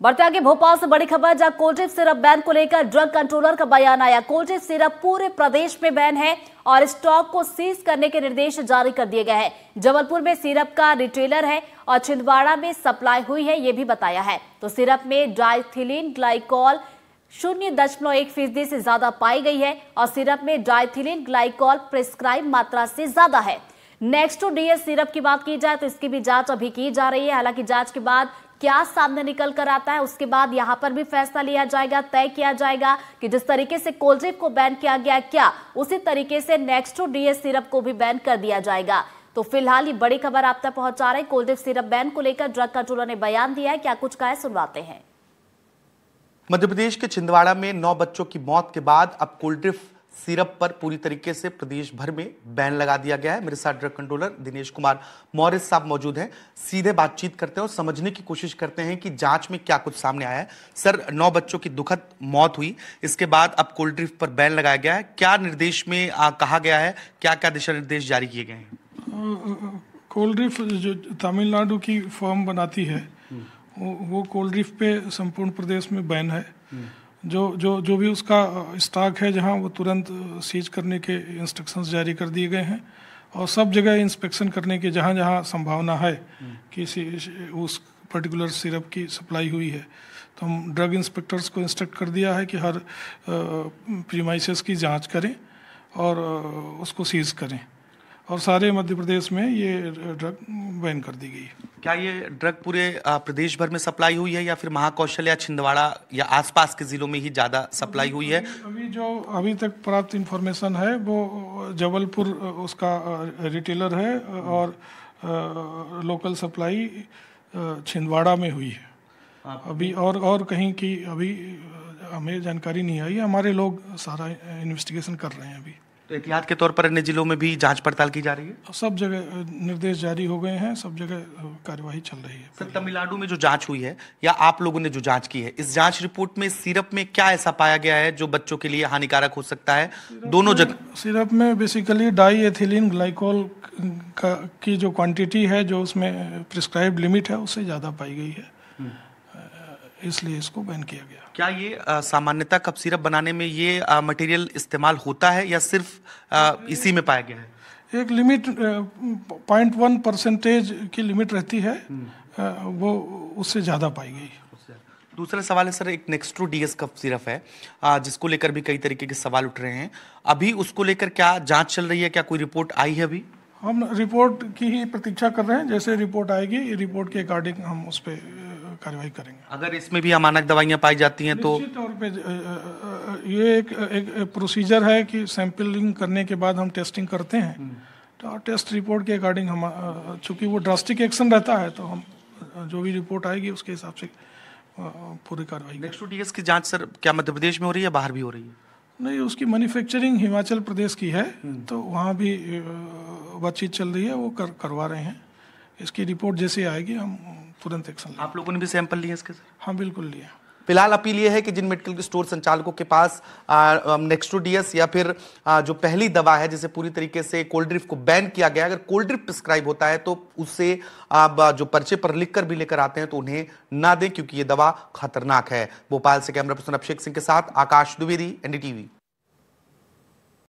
बढ़ते आगे भोपाल से बड़ी खबर, जहां कोल्ड सिरप बैन को लेकर ड्रग कंट्रोलर का बयान आया। कोल्ड सिरप पूरे प्रदेश में बैन है और स्टॉक को सीज करने के निर्देश जारी कर दिए गए हैं। जबलपुर में सिरप का रिटेलर है और छिंदवाड़ा में सप्लाई हुई है, ये भी बताया है। तो सिरप में डाइथिलीन ग्लाइकॉल 0.1% से ज्यादा पाई गई है और सिरप में डाइथिलीन ग्लाइकॉल प्रिस्क्राइब मात्रा से ज्यादा है। नेक्स्टोडीएस सिरप की बात की जाए तो इसकी भी जांच अभी की जा रही है। हालांकि जांच के बाद क्या सामने निकल कर आता है उसके बाद यहां पर भी फैसला लिया जाएगा, तय किया जाएगा कि जिस तरीके से कोल्ड्रिप को बैन किया गया क्या उसी तरीके से नेक्स्टोडीएस सिरप को भी बैन कर दिया जाएगा। तो फिलहाल ये बड़ी खबर आप तक पहुंचा रहे कोल्ड्रिप सिरप बैन को लेकर ड्रग कंट्रोलर ने बयान दिया है। क्या कुछ कहा है, सुनवाते हैं। मध्य प्रदेश के छिंदवाड़ा में 9 बच्चों की मौत के बाद अब कोल्ड्रिप सिरप पर पूरी तरीके से प्रदेश भर में बैन लगा दिया गया है। मेरे साथ ड्रग कंट्रोलर दिनेश कुमार मौर्य साहब मौजूद हैं। सीधे बातचीत करते हैं और समझने की कोशिश करते हैं कि जांच में क्या कुछ सामने आया है। सर, 9 बच्चों की दुखद मौत हुई, इसके बाद अब कोल्ड्रिप पर बैन लगाया गया है। क्या निर्देश में कहा गया है, क्या क्या दिशा निर्देश जारी किए गए हैं? कोल्ड्रिप जो तमिलनाडु की फर्म बनाती है वो कोल्ड्रिप पे संपूर्ण प्रदेश में बैन है। जो भी उसका स्टॉक है जहां वो तुरंत सीज करने के इंस्ट्रक्शंस जारी कर दिए गए हैं और सब जगह इंस्पेक्शन करने के जहां जहां संभावना है कि उस पर्टिकुलर सिरप की सप्लाई हुई है तो हम ड्रग इंस्पेक्टर्स को इंस्ट्रक्ट कर दिया है कि हर प्रीमाइसेस की जांच करें और उसको सीज करें और सारे मध्य प्रदेश में ये ड्रग बैन कर दी गई है। क्या ये ड्रग पूरे प्रदेश भर में सप्लाई हुई है या फिर महाकौशल या छिंदवाड़ा या आसपास के जिलों में ही ज्यादा सप्लाई हुई है? अभी तक प्राप्त इंफॉर्मेशन है वो जबलपुर उसका रिटेलर है और लोकल सप्लाई छिंदवाड़ा में हुई है। अभी और कहीं की अभी हमें जानकारी नहीं आई। हमारे लोग सारा इन्वेस्टिगेशन कर रहे हैं अभी। तो एहतियात के तौर पर अन्य जिलों में भी जांच पड़ताल की जा रही है? सब जगह निर्देश जारी हो गए हैं, सब जगह कार्यवाही चल रही है। सर, तमिलनाडु में जो जांच हुई है या आप लोगों ने जो जांच की है, इस जांच रिपोर्ट में सिरप में क्या ऐसा पाया गया है जो बच्चों के लिए हानिकारक हो सकता है? दोनों जगह सिरप में बेसिकली डाइएथिलीन ग्लाइकॉल की जो क्वांटिटी है जो उसमें प्रिस्क्राइब्ड लिमिट है उससे ज्यादा पाई गई है, इसलिए इसको बैन किया गया। क्या ये सामान्यतः कप सिरप बनाने में ये मटेरियल इस्तेमाल होता है या सिर्फ इसी में पाया गया है? एक लिमिट 0.1% की लिमिट रहती है, वो उससे ज़्यादा पाई गई। दूसरा सवाल है सर, एक नेक्स्टोडीएस कप सिरप है जिसको लेकर भी कई तरीके के सवाल उठ रहे हैं। अभी उसको लेकर क्या जांच चल रही है, क्या कोई रिपोर्ट आई है? अभी हम रिपोर्ट की ही प्रतीक्षा कर रहे हैं। जैसे रिपोर्ट आएगी, रिपोर्ट के अकॉर्डिंग हम उस पर कार्रवाई करेंगे। अगर इसमें भी अमानक दवाइयां पाई जाती हैं तो निश्चित तौर पे ये एक प्रोसीजर है कि सैंपलिंग करने के बाद हम टेस्टिंग करते हैं तो टेस्ट रिपोर्ट के अकॉर्डिंग हम, चूंकि वो ड्रास्टिक एक्शन रहता है तो हम जो भी रिपोर्ट आएगी उसके हिसाब से पूरी कार्रवाई। नेक्स्टोडीएस की जांच सर क्या मध्य प्रदेश में हो रही है या बाहर भी हो रही है? नहीं, उसकी मैन्युफैक्चरिंग हिमाचल प्रदेश की है तो वहाँ भी बातचीत चल रही है, वो करवा रहे हैं। इसकी रिपोर्ट जैसे आएगी हम तुरंत एक्शन लेंगे। आप लोगों ने भी सैंपल लिए इसके? सर, हाँ बिल्कुल लिए। फिलहाल अपील ये है कि जिन मेडिकल स्टोर संचालकों के पास नेक्स्टोडीएस या फिर जो पहली दवा है जिसे पूरी तरीके से कोल्ड्रिप को बैन किया गया, अगर कोल्ड्रिप प्रिस्क्राइब होता है तो उससे आप जो पर्चे पर लिखकर भी लेकर आते हैं तो उन्हें ना दें क्योंकि ये दवा खतरनाक है। भोपाल से कैमरा पर्सन अभिषेक सिंह के साथ आकाश द्विवेदी, एनडीटीवी।